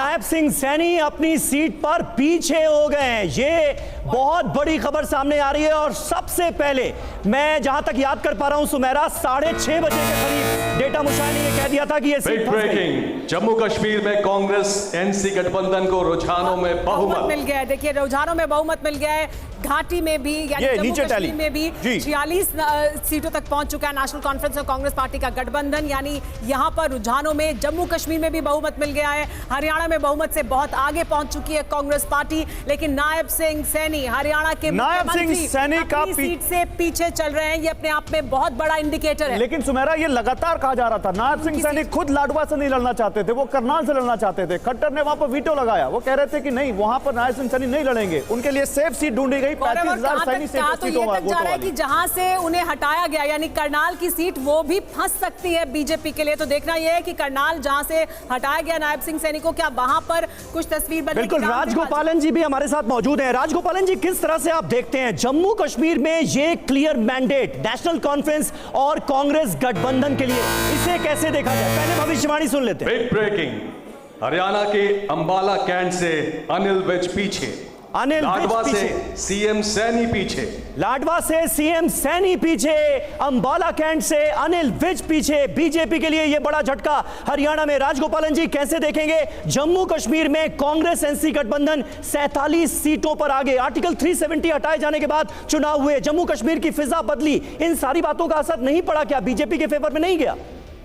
नायब सिंह सैनी अपनी सीट पर पीछे हो गए हैं। ये बहुत बड़ी खबर सामने आ रही है और सबसे पहले मैं जहां तक याद कर पा रहा हूं सुमेरा 6:30 बजे के करीब डेटा मुशाह ने यह कह दिया था कि ये सीट ब्रेकिंग, जम्मू कश्मीर में कांग्रेस एनसी गठबंधन को रुझानों में बहुमत मिल गया है। देखिए रुझानों में बहुमत मिल गया है, घाटी में भी यानी जम्मू कश्मीर में भी 46 सीटों तक पहुंच चुका है नेशनल कॉन्फ्रेंस और कांग्रेस पार्टी का गठबंधन। यानी यहां पर रुझानों में जम्मू कश्मीर में भी बहुमत मिल गया है, हरियाणा में बहुमत से बहुत आगे पहुंच चुकी है कांग्रेस पार्टी। लेकिन नायब सिंह सैनी हरियाणा के मुख्यमंत्री अपनी सीट से पीछे चल रहे हैं। ये अपने आप में बहुत बड़ा इंडिकेटर है। लेकिन सुमेरा ये लगातार कहा जा रहा था नायब सिंह सैनी खुद लाडवा से नहीं लड़ना चाहते थे, वो करनाल से लड़ना चाहते थे। खट्टर ने वहां पर वीटो लगाया, वो कह रहे थे कि नहीं वहां पर नायब सिंह सैनी नहीं लड़ेंगे, उनके लिए सेफ सीट ढूंढी गई। 35,000 तो ये तक जा रहा है कि जहां से उन्हें हटाया गया यानी करनाल की सीट वो भी फंस सकती है बीजेपी के लिए। तो देखना यह है कि करनाल जहां से हटाया गया नायब सिंह सैनी को, क्या वहां पर कुछ तस्वीर बदलेगी। बिल्कुल, राजगोपालन जी भी हमारे साथ मौजूद हैं। राजगोपालन जी, किस तरह से आप देखते हैं जम्मू कश्मीर में ये क्लियर मैंडेट नेशनल कॉन्फ्रेंस और कांग्रेस गठबंधन के लिए, इसे कैसे देखा जाए? पहले भविष्यवाणी सुन लेते हैं। बिग ब्रेकिंग, हरियाणा के अंबाला कैंट से अनिल विज पीछे, लाडवा से सीएम सैनी पीछे, लाडवा से सीएम सैनी पीछे, अंबाला कैंट से अनिल विज पीछे। बीजेपी के लिए यह बड़ा झटका हरियाणा में। राजगोपालन जी, कैसे देखेंगे जम्मू कश्मीर में कांग्रेस एनसी गठबंधन 47 सीटों पर आगे, आर्टिकल 370 हटाए जाने के बाद चुनाव हुए, जम्मू कश्मीर की फिजा बदली, इन सारी बातों का असर नहीं पड़ा क्या? बीजेपी के फेवर में नहीं गया?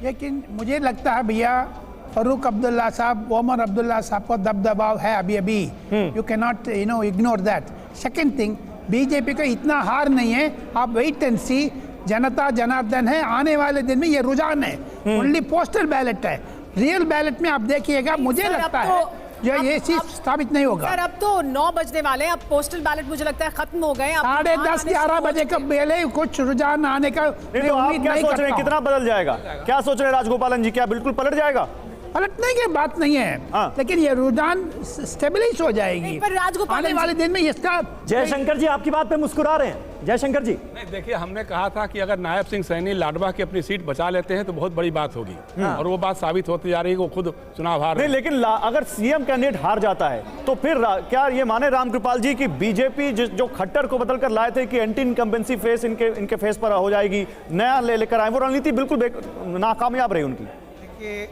लेकिन मुझे लगता है भैया फारूक अब्दुल्ला साहब, ओमर अब्दुल्ला साहब को दबदबाव है अभी। You can not ignore that. Second thing, BJP का इतना हार नहीं है, आप वेट एंड सी। जनता जनार्दन है, आने वाले दिन में ये रुझान है। ओनली पोस्टल बैलेट है, रियल बैलेट में आप देखिएगा मुझे लगता है ये चीज स्थापित नहीं होगा। सर अब तो 9 बजने वाले हैं, अब पोस्टल बैलेट मुझे लगता है खत्म हो गए। 10:30-11 बजे का पहले कुछ रुझान आने का तो आप क्या सोच रहे हैं, कितना बदल जाएगा? क्या सोच रहे हैं राजगोपालन जी, क्या बिल्कुल पलट जाएगा? पलटने की बात नहीं है, लेकिन ये रुझान स्टेबलाइज हो जाएगी आने वाले दिन में। इसका जयशंकर जी आपकी बात पे मुस्कुरा रहे हैं। जयशंकर जी, नहीं देखिए, हमने कहा था कि अगर नायब सिंह सैनी लाडवा की अपनी सीट बचा लेते हैं तो बहुत बड़ी बात होगी, और वो बात साबित होती जा रही है। वो खुद चुनाव हार रहे हैं। लेकिन अगर सीएम कैंडिडेट हार जाता है तो फिर क्या ये माने रामकृपाल जी कि बीजेपी जो खट्टर को बदल कर लाए थे कि एंटी इनकम्बेंसी फेस इनके फेस पर हो जाएगी, नया लेकर आए, वो रणनीति बिल्कुल नाकामयाब रही उनकी। देखिए,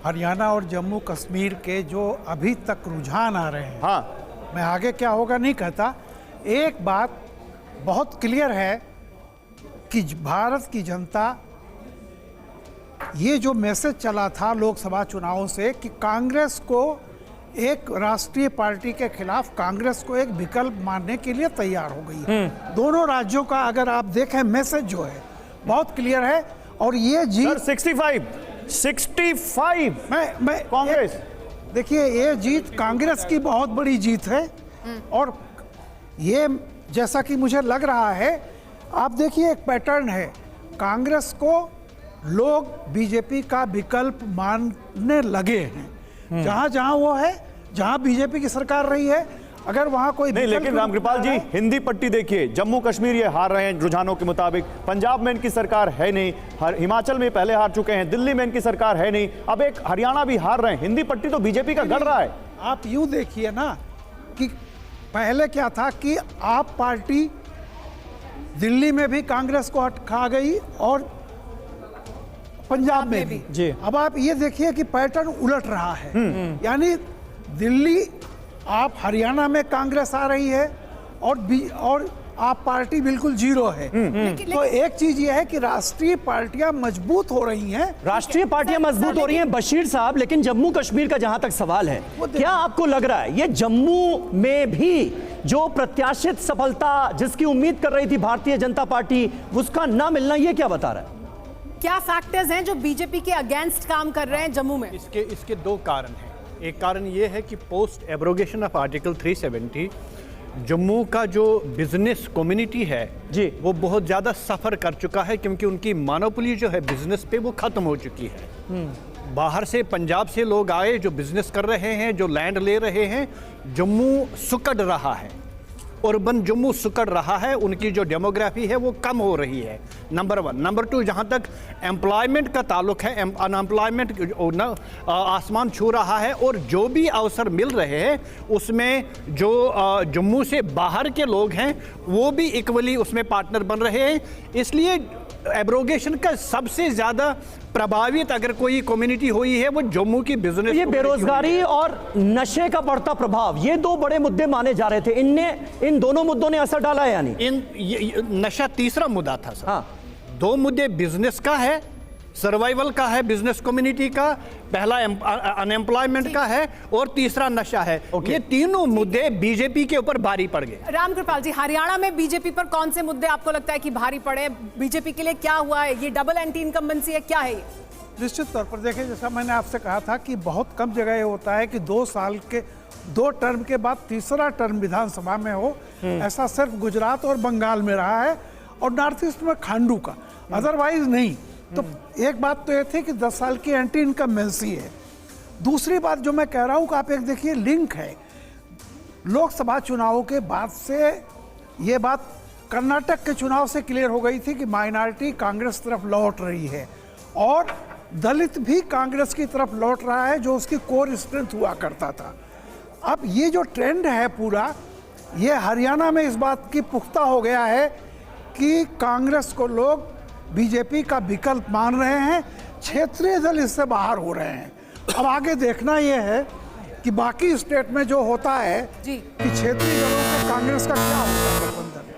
हरियाणा और जम्मू कश्मीर के जो अभी तक रुझान आ रहे हैं, मैं आगे क्या होगा नहीं कहता। एक बात बहुत क्लियर है कि भारत की जनता, ये जो मैसेज चला था लोकसभा चुनावों से कि कांग्रेस को एक राष्ट्रीय पार्टी के खिलाफ कांग्रेस को एक विकल्प मानने के लिए तैयार हो गई है। दोनों राज्यों का अगर आप देखें मैसेज जो है बहुत क्लियर है। और ये जीत 65 मैं कांग्रेस, देखिए ये जीत कांग्रेस की बहुत बड़ी जीत है। और ये जैसा कि मुझे लग रहा है, आप देखिए एक पैटर्न है, कांग्रेस को लोग बीजेपी का विकल्प मानने लगे हैं। जहां जहां वो है, जहां बीजेपी की सरकार रही है, अगर वहां कोई नहीं। लेकिन रामकृपाल जी, हिंदी पट्टी देखिए, जम्मू कश्मीर ये हार रहे हैं रुझानों के मुताबिक, पंजाब में इनकी सरकार है नहीं, हिमाचल में पहले हार चुके हैं, दिल्ली में इनकी सरकार है नहीं, अब एक हरियाणा भी हार रहे हैं। हिंदी पट्टी तो बीजेपी का गढ़ रहा है। आप यूं देखिए ना कि पहले क्या था कि आप पार्टी दिल्ली में भी कांग्रेस को खा गई और पंजाब में भी जी। अब आप ये देखिए कि पैटर्न उलट रहा है। यानी दिल्ली, आप हरियाणा में कांग्रेस आ रही है और आप पार्टी बिल्कुल जीरो है। तो एक चीज ये है कि राष्ट्रीय पार्टियां मजबूत हो रही हैं। राष्ट्रीय पार्टियां मजबूत हो रही हैं बशीर साहब, लेकिन जम्मू कश्मीर का जहां तक सवाल है, क्या आपको लग रहा है ये जम्मू में भी जो प्रत्याशित सफलता जिसकी उम्मीद कर रही थी भारतीय जनता पार्टी, उसका ना मिलना, ये क्या बता रहा है? क्या फैक्टर्स हैं जो बीजेपी के अगेंस्ट काम कर रहे हैं जम्मू में? इसके 2 कारण हैं। एक कारण ये है कि post abrogation of article 370 Jammu का जो बिजनेस कम्युनिटी है जी, वो बहुत ज़्यादा सफ़र कर चुका है, क्योंकि उनकी मोनोपोली जो है बिजनेस पे वो ख़त्म हो चुकी है। बाहर से, पंजाब से लोग आए जो बिजनेस कर रहे हैं, जो लैंड ले रहे हैं, जम्मू सुकड़ रहा है। अर्बन जम्मू सिकुड़ रहा है, उनकी जो डेमोग्राफी है वो कम हो रही है, नंबर 1। नंबर 2, जहाँ तक एम्प्लॉयमेंट का ताल्लुक है, अनएम्प्लॉयमेंट आसमान छू रहा है, और जो भी अवसर मिल रहे हैं उसमें जो जम्मू से बाहर के लोग हैं वो भी इक्वली उसमें पार्टनर बन रहे हैं। इसलिए एब्रोगेशन का सबसे ज्यादा प्रभावित अगर कोई कम्युनिटी हुई है वो जम्मू की बिजनेस, ये बेरोजगारी और नशे का बढ़ता प्रभाव, ये 2 बड़े मुद्दे माने जा रहे थे। इन दोनों मुद्दों ने असर डाला है यानी नशा तीसरा मुद्दा था सर। हाँ। 2 मुद्दे बिजनेस का है, सर्वाइवल का है, बिजनेस कम्युनिटी का, पहला अनएम्प्लॉयमेंट का है, और तीसरा नशा है। ये तीनों मुद्दे बीजेपी के ऊपर भारी पड़ गए। रामकृपाल जी, हरियाणा में बीजेपी पर कौन से मुद्दे आपको लगता है कि भारी पड़े? बीजेपी के लिए क्या हुआ है? ये डबल एंटी इनकम्बेंसी है, क्या है ये? निश्चित तौर पर देखिए, जैसा मैंने आपसे कहा था कि बहुत कम जगह ये होता है कि 2 साल के 2 टर्म के बाद तीसरा टर्म विधानसभा में हो। ऐसा सिर्फ गुजरात और बंगाल में रहा है, और नॉर्थ ईस्ट में खांडू का, अदरवाइज नहीं। तो एक बात तो ये थी कि 10 साल की एंटी इनकम्बेंसी है। दूसरी बात जो मैं कह रहा हूँ कि आप एक देखिए लिंक है, लोकसभा चुनावों के बाद से ये बात कर्नाटक के चुनाव से क्लियर हो गई थी कि माइनॉरिटी कांग्रेस तरफ लौट रही है, और दलित भी कांग्रेस की तरफ लौट रहा है, जो उसकी कोर स्ट्रेंथ हुआ करता था। अब ये जो ट्रेंड है पूरा, ये हरियाणा में इस बात की पुख्ता हो गया है कि कांग्रेस को लोग बीजेपी का विकल्प मान रहे हैं, क्षेत्रीय दल इससे बाहर हो रहे हैं। अब आगे देखना यह है कि बाकी स्टेट में जो होता है कि क्षेत्रीय दलों से कांग्रेस का क्या होता है गठबंधन।